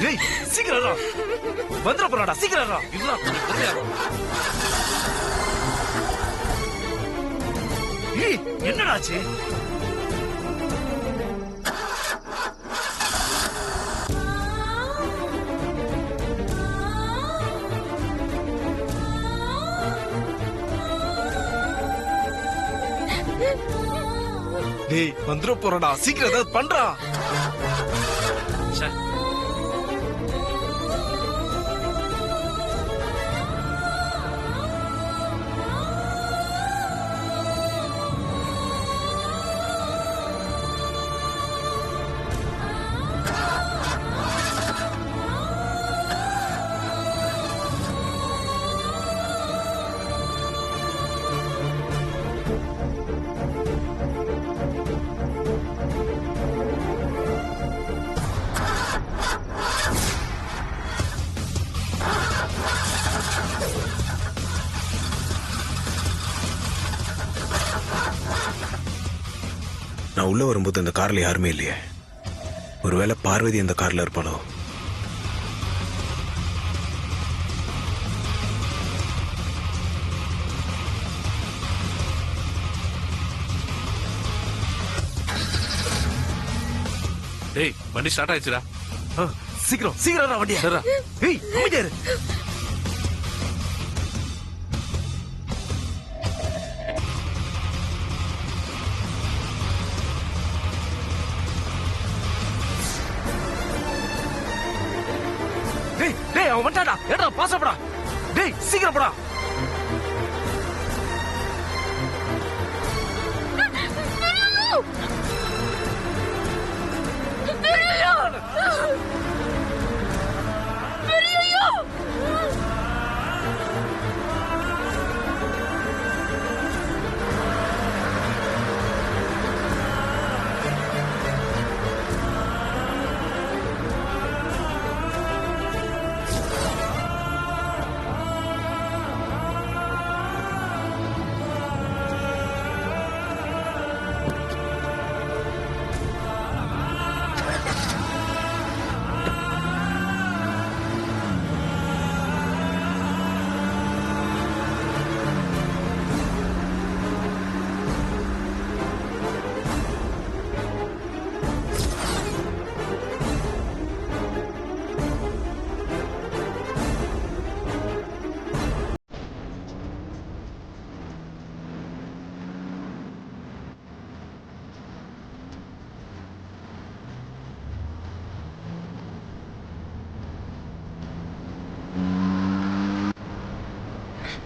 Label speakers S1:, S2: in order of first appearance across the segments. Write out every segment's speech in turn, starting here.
S1: டேய் சீக்கிரம் வா. வந்துட போறாடா சீக்கிரம் வா.
S2: இல்ல பொறுமையா வா.
S1: ஏய் என்னடா ஆச்சு? டேய் வந்துட போறடா சீக்கிரம் ஏதாவது பண்றா.
S2: ச்சே.
S3: நான் உள்ள வரும்போது அந்த கார்ல யாருமே இல்லையே. ஒருவேளை பார்வதி அந்த கார்ல இருப்பாளோ?
S2: டேய் வண்டி ஸ்டார்ட் ஆயிடுச்சுடா.
S1: சீக்கிரம் சீக்கிரம் வண்டியா.
S2: சரிடா.
S1: ஏய் அமைதியா இரு. டேய் டேய் அவன் வந்துட்டாடா. ஏடா பாஸ் போடா. டேய் சீக்கிரம் போடா.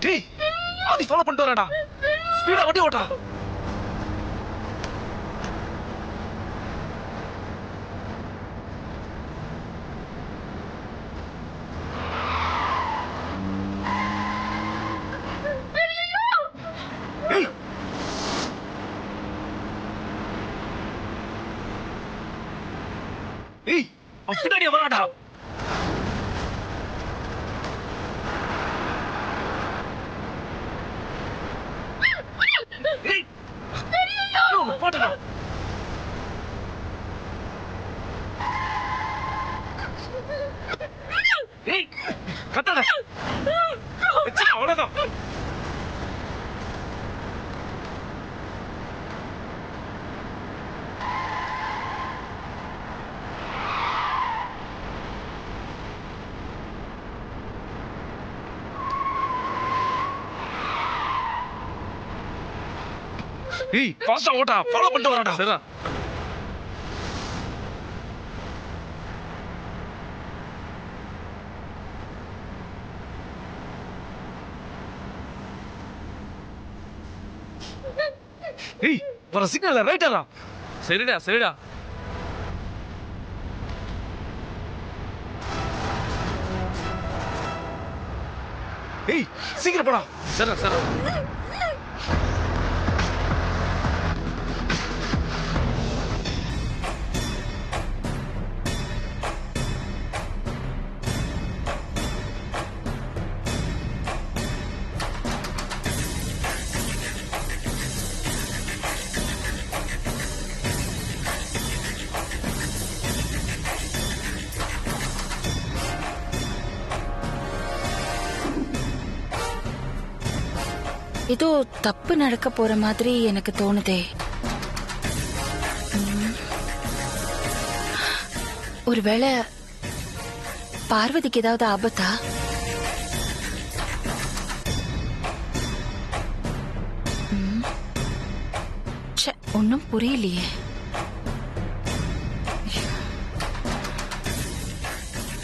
S1: டேய் ஆதி ஃபாலோ பண்ணிட்டு வரடா. ஸ்பீடா வண்டி ஓட்டா. ஏய் ஏய் அவன் பின்னாடியே வராடா. ஏய் ஐயோ போடா. ஏய் கத்தாத. வெச்சு அவ்வளவுதான். ஏய் ஃபாஸ்டா ஓட்டா. ஃபாலோ பண்ணிட்டு வரடா.
S2: சரிடா.
S1: ஏய் வர சிக்னல் ரைட்டா.
S2: சரிடா சரிடா.
S1: ஏய் சீக்கிரம் போடா.
S2: சரிடா சரிடா.
S4: ஏதோ தப்பு நடக்க போற மாதிரி எனக்கு தோணுதே. ஒருவேளை பார்வதிக்கு ஏதாவது ஆபத்தா? ஒன்னும் புரியலையே.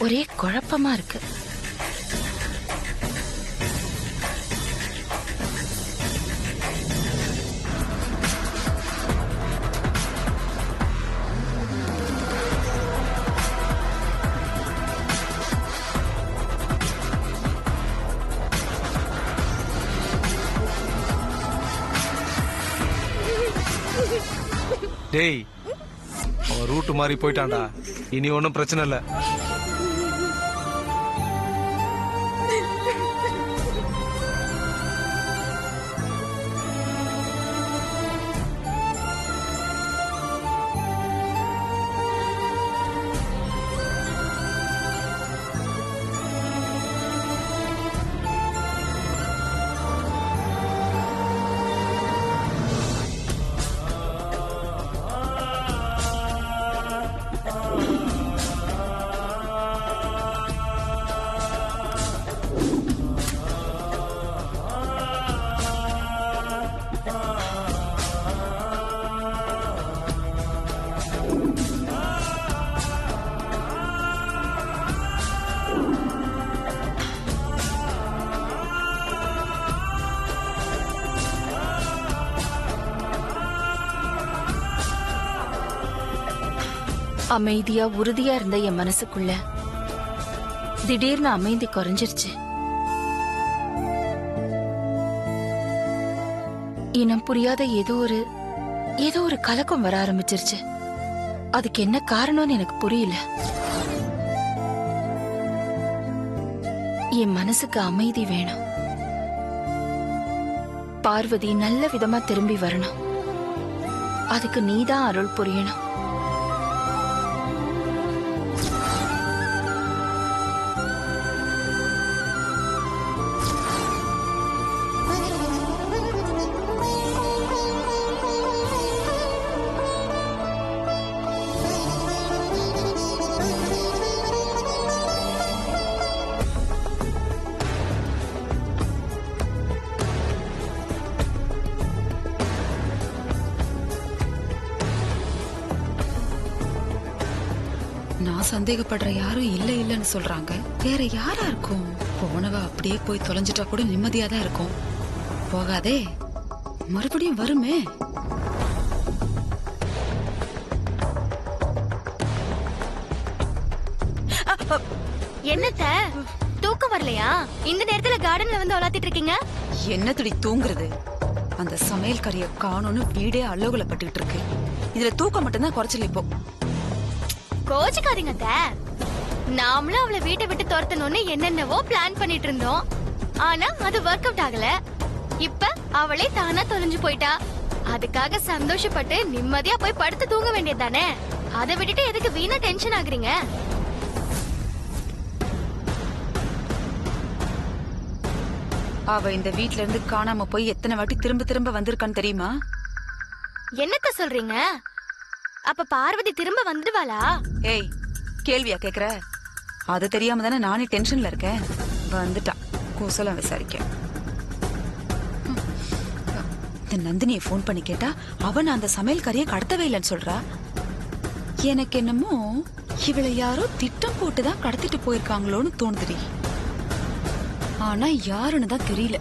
S4: ஒரே குழப்பமா இருக்கு.
S1: டேய், அவன் ரூட் மாதிரி போயிட்டான்டா. இனி ஒன்றும் பிரச்சனை இல்லை.
S4: அமைதியா உறுதியா இருந்த என் மனசுக்குள்ள திடீர்னு அமைதி குறைஞ்சிருச்சு. இனம் புரியாத ஏதோ ஒரு கலக்கம் வர ஆரம்பிச்சிருச்சு. அதுக்கு என்ன காரணம்னு எனக்கு புரியல. என் மனசுக்கு அமைதி வேணும். பார்வதி நல்ல விதமா திரும்பி வரணும். அதுக்கு நீதான் அருள் புரியணும்.
S5: நான் சந்தேகப்படுற யாரும் இல்லைன்னு சொல்றாங்க. வேற யாரா இருக்கும்? போனவ அப்படியே போய் தொலைஞ்சிட்டா கூட நிம்மதியா தான் இருக்கும். போகாதே, மறுபடியும் வருமே.
S6: என்னத்த தூக்கம் வரலையா? இந்த நேரத்துல கார்டன்ல வந்து விளையாடிட்டு இருக்கீங்க?
S5: என்னத்தடி தூங்குறது? அந்த சமையல் கறிய காணோன்னு வீடே அல்லோகல பட்டுக்கிட்டு இருக்கு. இதுல தூக்கம் மட்டும்தான் குறைச்சல. இப்போ
S6: கோச்சுக்காதீங்க அத்த. நாமளும் அவளை வீட்டை விட்டு துரத்தணும்னு என்னென்னவோ பிளான் பண்ணிட்டு இருந்தோம். ஆனா அது ஒர்க் அவுட் ஆகல. இப்ப அவளே தானா தொலைஞ்சு போயிட்டா. அதுக்காக சந்தோஷப்பட்டு நிம்மதியா போய் படுத்து தூங்க வேண்டியதுதானே? அதை விட்டுட்டு எதுக்கு வீணா டென்ஷன் ஆகுறீங்க?
S5: அவ இந்த வீட்ல இருந்து காணாம போய் எத்தனை வாட்டி திரும்ப திரும்ப வந்திருக்கான்னு தெரியுமா?
S6: என்னத்த சொல்றீங்க? அப்ப பார்வதி திரும்ப வந்துடுவாளா?
S5: ஏய், கேள்வியா கேக்குற? அது தெரியாம தானே நானே டென்ஷன்ல இருக்கேன். வந்துட்டா கூசலம் விசாரிக்க. இந்த நந்தினியை போன் பண்ணி கேட்டா அவன் அந்த சமையல் கறியை கடத்தவே இல்லைன்னு சொல்றா. எனக்கு என்னமோ இவளை யாரோ திட்டம் போட்டுதான் கடத்திட்டு போயிருக்காங்களோன்னு தோணுதுடி. ஆனா யாருன்னு தான் தெரியல.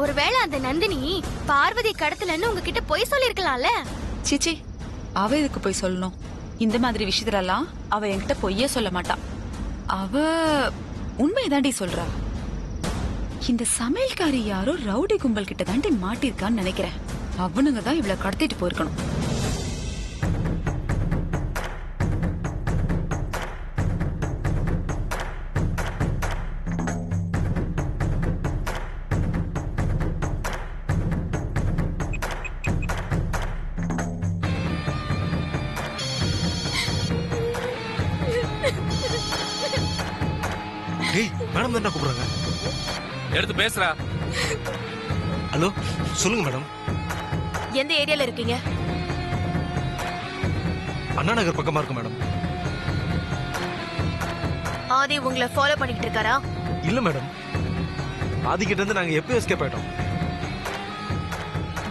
S6: ஒருவேளை அந்த நந்தினி பார்வதி கடத்தலன்னு உங்ககிட்ட போய் சொல்லிருக்கலாம்ல?
S5: சிச்சி, அவ இதுக்கு போய் சொல்லணும்? இந்த மாதிரி விஷயத்துலலாம் அவ என்கிட்ட பொய்யே சொல்ல மாட்டா. அவ உண்மைதாண்டி சொல்றா. இந்த சமையல்காரி யாரோ ரவுடி கும்பல் கிட்ட தாண்டி மாட்டிருக்கான்னு நினைக்கிறேன். அவனுங்க தான் இவளை கடத்திட்டு போயிருக்கணும்.
S3: டேய், மேடம் என்ன கூப்பிடுறாங்க?
S2: எடுத்து பேசுறா.
S1: ஹலோ, சொல்லுங்க மேடம்.
S4: எந்த ஏரியால இருக்கீங்க?
S1: அண்ணா நகர் பக்கமா இருக்கு மேடம்.
S4: ஆதி உங்களை ஃபாலோ பண்ணிட்டு இருக்காரா?
S1: இல்ல மேடம், ஆதிக்கிட்ட இருந்து நாங்க எப்போ எஸ்கேப் ஆயிட்டோம்.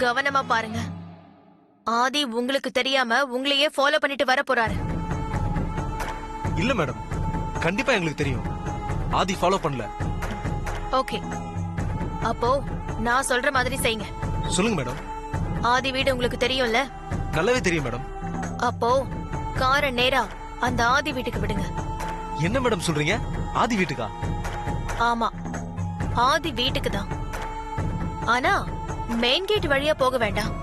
S4: கவனமா பாருங்க. ஆதி உங்களுக்கு தெரியாம உங்களையே ஃபாலோ பண்ணிட்டு வர போறாரு.
S1: இல்ல மேடம், கண்டிப்பா எங்களுக்கு தெரியும். ஆதி ஃபாலோ பண்ணல.
S4: ஓகே, அப்போ நான் சொல்ற மாதிரி செய்யுங்க.
S1: சொல்லுங்க மேடம்.
S4: ஆதி வீடு உங்களுக்கு தெரியும்ல?
S1: நல்லாவே தெரியும் மேடம்.
S4: அப்போ காரை நேரா அந்த ஆதி வீட்டுக்கு விடுங்க.
S1: என்ன மேடம் சொல்றீங்க? ஆதி வீட்டுக்கா?
S4: ஆமா, ஆதி வீட்டுக்கு தான். ஆனா மெயின் கேட் வழியா போக வேண்டாம்.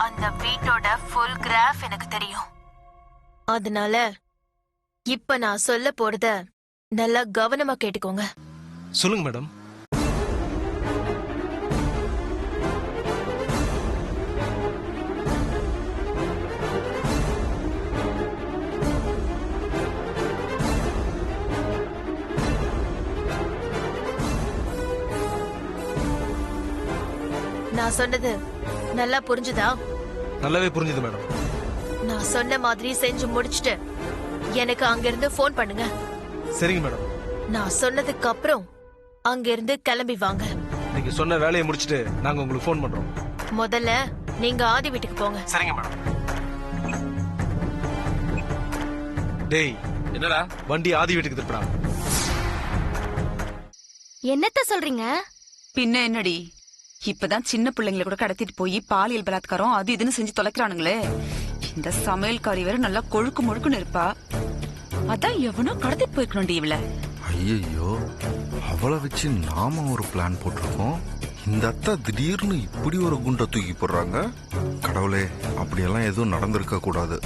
S4: அந்த வீட்டோட ஃபுல் கிராஃப் எனக்கு தெரியும். அதனால இப்ப நான் சொல்ல போறத நல்லா கவனமா கேட்டுக்கோங்க.
S1: சொல்லுங்க மேடம்.
S4: நான் சொன்னது நல்லா புரிஞ்சுதா?
S1: நல்லாவே புரிஞ்சுது மேடம்.
S4: நான் சொன்ன மாதிரி செஞ்சு முடிச்சிட்டு எனக்கு அங்கிருந்து ஃபோன் பண்ணுங்க.
S1: சரிங்க மேடம்.
S4: நான் சொன்னதுக்கு அப்புறம் அங்கிருந்து கிளம்பி வாங்க.
S1: நீங்க சொன்ன வேலையை முடிச்சிட்டு நாங்க உங்களுக்கு ஃபோன் பண்றோம்.
S4: முதல்ல நீங்க ஆதி வீட்டுக்கு போங்க.
S1: சரிங்க மேடம். டேய்,
S2: என்னடா?
S1: வண்டி ஆதி வீட்டுக்கு திருப்படா.
S6: என்னத்த சொல்றீங்க?
S5: பின்ன என்னடி, இப்பதான் சின்ன பிள்ளைங்களை கூட கடத்திட்டு போய் பாலியல் பலாத்காரம் அது இதுன்னு செஞ்சு தொலைக்கிறானுங்களே. இந்த சமையல்காரி வேற நல்லா கொழுக்கு முழுக்குன்னு இருப்பா. அதான் எவனோ கடத்திட்டு போயிருக்கணும்டி இவள.
S7: ஐயோ, அவளை வச்சு நாம ஒரு பிளான் போட்டிருக்கோம். இந்த அத்தா திடீர்னு இப்படி ஒரு குண்டை தூக்கி போடுறாங்க. கடவுளே, அப்படியெல்லாம் எதுவும் நடந்திருக்க கூடாது.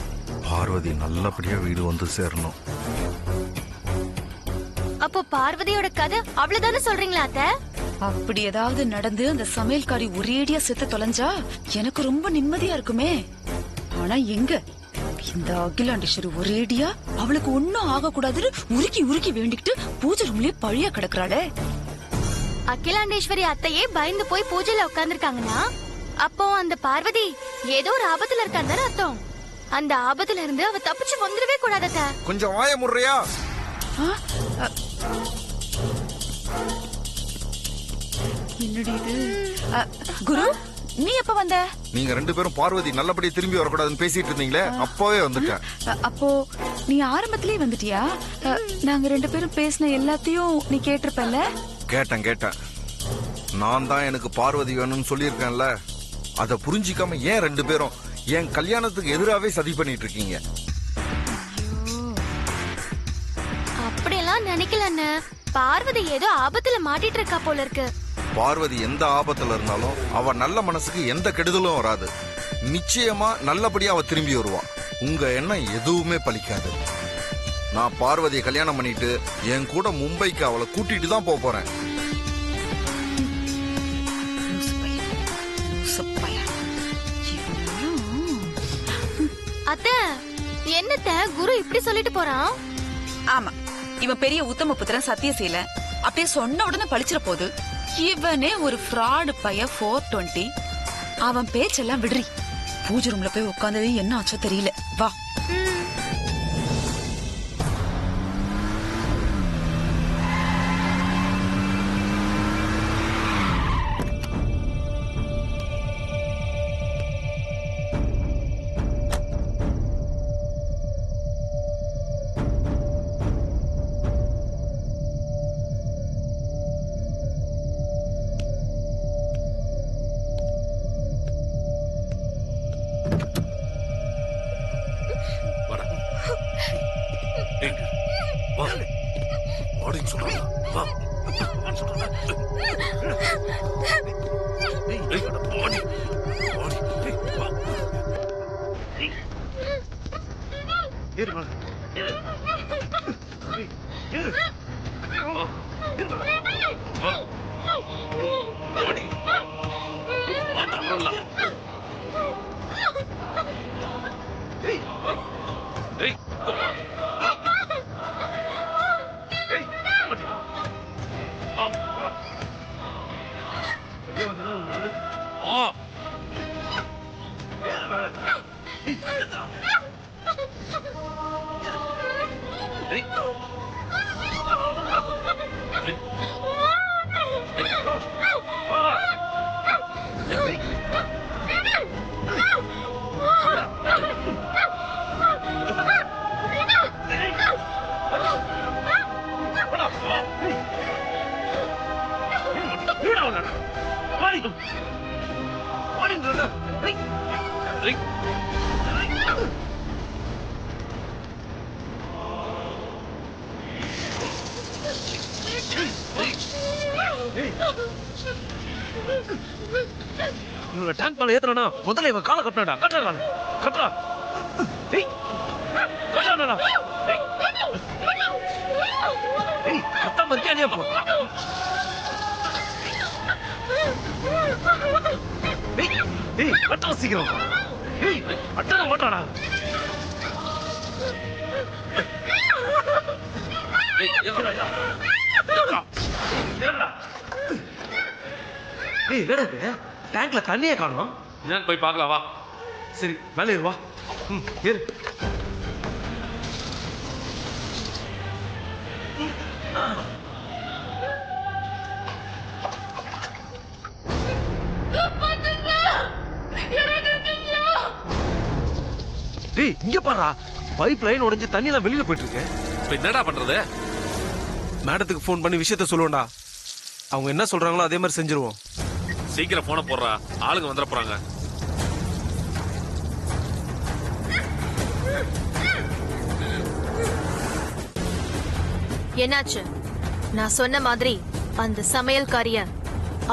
S7: பார்வதி நல்லபடியா வீடு வந்து சேரணும்.
S6: அப்போ பார்வதியோட கதை அவ்வளவுதானே சொல்றீங்களா அத்த?
S5: அப்படி ஏதாவது நடந்து அந்த சமையல்காரி ஒரேடியா செத்து தொலைஞ்சா எனக்கு ரொம்ப நிம்மதியா இருக்குமே. ஆனா எங்க இந்த அகிலாண்டேஸ்வரி ஒரேடியா அவளுக்கு ஒன்னும் ஆக கூடாதுன்னு உருக்கி உருக்கி வேண்டிக்கிட்டு பூஜை ரூம்லயே பழியா கிடக்குறாளே.
S6: அகிலாண்டேஸ்வரி அத்தையே பயந்து போய் பூஜையில உட்கார்ந்துருக்காங்கன்னா அப்போ அந்த பார்வதி ஏதோ ஒரு ஆபத்துல இருக்கான்னு அர்த்தம். அந்த ஆபத்துல இருந்து அவ தப்பிச்சு வந்துடவே கூடாது அத்த.
S7: கொஞ்சம் வாய முறையா.
S5: என்னடி இது? குரு, நீ எப்ப வந்த?
S7: நீங்க ரெண்டு பேரும் பார்வதி நல்லபடியா திரும்பி வரக்கூடாதுன்னு பேசிட்டு இருந்தீங்களே, அப்பவே வந்துட்டேன்.
S5: அப்போ நீ ஆரம்பத்திலேயே வந்துட்டியா? நாங்க ரெண்டு பேரும் பேசின எல்லாத்தையும் நீ கேட்டிருப்பல்ல?
S7: கேட்டேன். நான் தான் எனக்கு பார்வதி வேணும்னு சொல்லியிருக்கேன்ல. அதை புரிஞ்சிக்காம ஏன் ரெண்டு பேரும் என் கல்யாணத்துக்கு எதிராவே சதி பண்ணிட்டு இருக்கீங்க?
S6: அப்படியெல்லாம் நினைக்கல அண்ணா. பார்வதி ஏதோ ஆபத்துல மாட்டிட்டு இருக்கா போல இருக்கு.
S7: பார்வதி எந்த ஆபத்துல இருந்தாலும் அவ நல்ல மனசுக்கு எந்த கெடுதலும் வராது. நிச்சயமா நல்லபடியா அவ திரும்பி வருவா. உங்க எண்ணம் எதுவுமே பலிக்காது. நான் பார்வதியை கல்யாணம் பண்ணிட்டு என் கூட மும்பைக்கு அவளை கூட்டிட்டு தான் போறேன்.
S6: அத்த, என்னத்த குரு இப்படி சொல்லிட்டு போறான்?
S5: ஆமா, இவன் பெரிய உத்தம புத்திரன் சத்தியசீல. அப்படியே சொன்ன உடனே பழிச்சிட போகுது. இவனே ஒரு ஃப்ராடு பைய 420. அவன் பேச்செல்லாம் விடுறி. பூஜை ரூம்ல போய் உட்கார்ந்தது என்ன ஆச்சோ தெரியல. வா.
S2: இவங்க டேங்க் மேல ஏத்துறனா முதல்ல இவன் காலை கட்டணடா கட்டடா கட்டடா ஏய் கட்டடா ஏய் கட்ட மத்தியானியா போ ஏய் ஏய் கட்ட சீக்கிரம் ஏய் அட்டட மாட்டாடா ஏய் ஏறடா ஏறடா ஏய் என்னடா டேங்க்ல தண்ணியே காணோம் என்னன்னு போய் பார்க்கலாம் வா சரி மேலே ஏறு வா ஏறு டேய் இங்க பாருடா பைப் லைன் உடைஞ்சு தண்ணி எல்லாம் வெளியில போயிட்டு இருக்கு இப்ப என்னடா பண்றது
S1: மேடத்துக்கு ஃபோன் பண்ணி விஷயத்த சொல்லுவோம்டா அவங்க என்ன சொல்றாங்களோ அதே மாதிரி செஞ்சிருவோம்
S2: சீக்கிரம் போன போடுறா ஆளுங்க வந்துட போறாங்க
S4: என்னாச்சு நான் சொன்ன மாதிரி அந்த சமையல்காரிய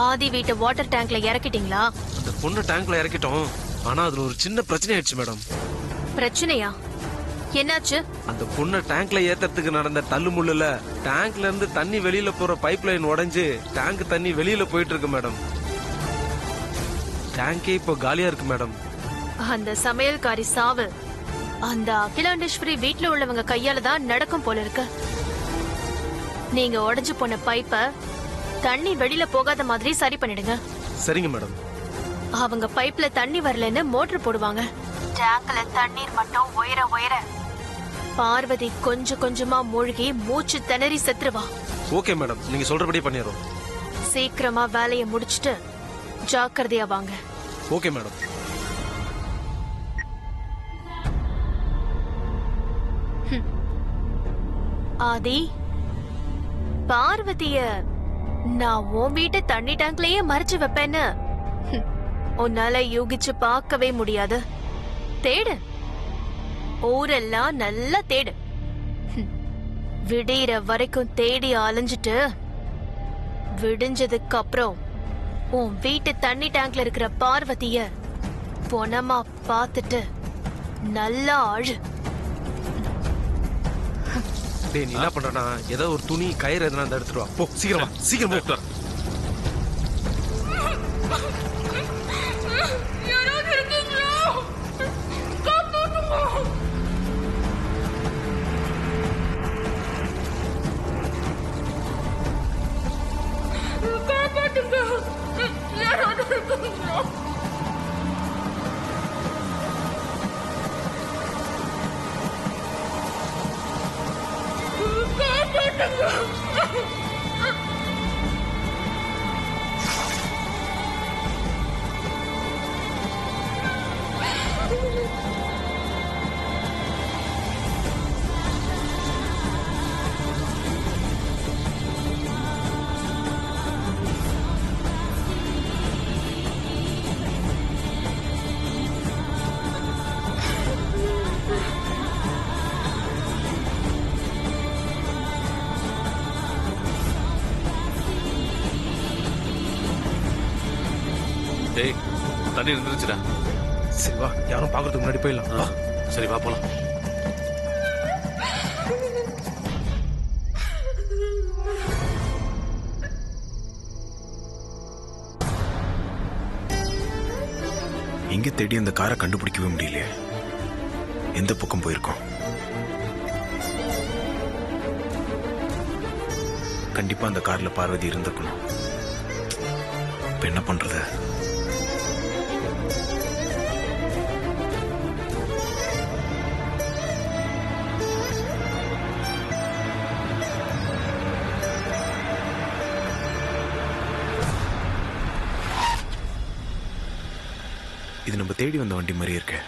S4: ஆதி வீட்டு வாட்டர் டேங்க்ல இறக்கிட்டீங்களா?
S1: அந்த பொண்ணு டேங்க்ல இறக்கிட்டோம் ஆனா அதுல ஒரு சின்ன பிரச்சனை ஆயிடுச்சு மேடம்.
S4: பிரச்சனையா? என்னாச்சு?
S1: அந்த பொண்ணை டேங்க்ல ஏத்துறதுக்கு நடந்த தள்ளுமுள்ளுல டேங்க்ல இருந்து தண்ணி வெளியில போற பைப் லைன் உடைஞ்சு டேங்க் தண்ணி வெளியில போயிட்டு இருக்கு மேடம். டேங்கே இப்போ காலியா இருக்கு மேடம்.
S4: அந்த சமையல்காரி சாவு அந்த அகிலாண்டேஸ்வரி வீட்ல உள்ளவங்க கையால தான் நடக்கும் போல இருக்கு. நீங்க உடைஞ்சு போன பைப்ப தண்ணி வெளியில போகாத மாதிரி சரி பண்ணிடுங்க.
S1: சரிங்க மேடம்.
S4: அவங்க பைப்ல தண்ணி வரலன்னு மோட்டர் போடுவாங்க. டேங்க்ல தண்ணீர் மட்டும் உயர உயர பார்வதி கொஞ்சம் கொஞ்சமா மூழ்கி மூச்சு திணறி செத்துருவா.
S1: ஓகே மேடம், நீங்க சொல்றபடி பண்ணிடுறோம்.
S4: சீக்கிரமா வேலையை முடிச்சிட்டு ஜாக்கிரதையா வாங்க.
S1: Okay madam.
S4: ஆதி, பார்வதிய நான் உன் வீட்டு தண்ணி டேங்க்லயே மறைச்சு வைப்பேன்னு உன்னால யூகிச்சு பார்க்கவே முடியாது. தேடு, ஊரெல்லாம் நல்லா தேடு. விடியற வரைக்கும் தேடி அலைஞ்சிட்டு விடிஞ்சதுக்கு அப்புறம் உன் வீட்டு தண்ணி டேங்க்ல இருக்கிற பார்வதிய பொணமா பார்த்துட்டு நல்லா அழு.
S1: டேய், நீ என்ன பண்றனா, ஏதோ ஒரு துணி கயிறு எதனா அந்த எடுத்துட்டு வா. போ சீக்கிரமா, சீக்கிரமா போ.
S2: டேய், தண்ணி நின்றுச்சுடா.
S1: சரி வா, யாரும் பாக்குறதுக்கு முன்னாடி போயிடலாம். வா.
S2: சரி வா போலாம்.
S3: எங்க தேடி அந்த காரை கண்டுபிடிக்கவே முடியலையே. எந்த பக்கம் போயிருக்கோம்? கண்டிப்பா அந்த கார்ல பார்வதி இருந்திருக்கணும். இப்ப என்ன பண்றது? நம்ம தேடி வந்த வண்டி மாதிரி இருக்கு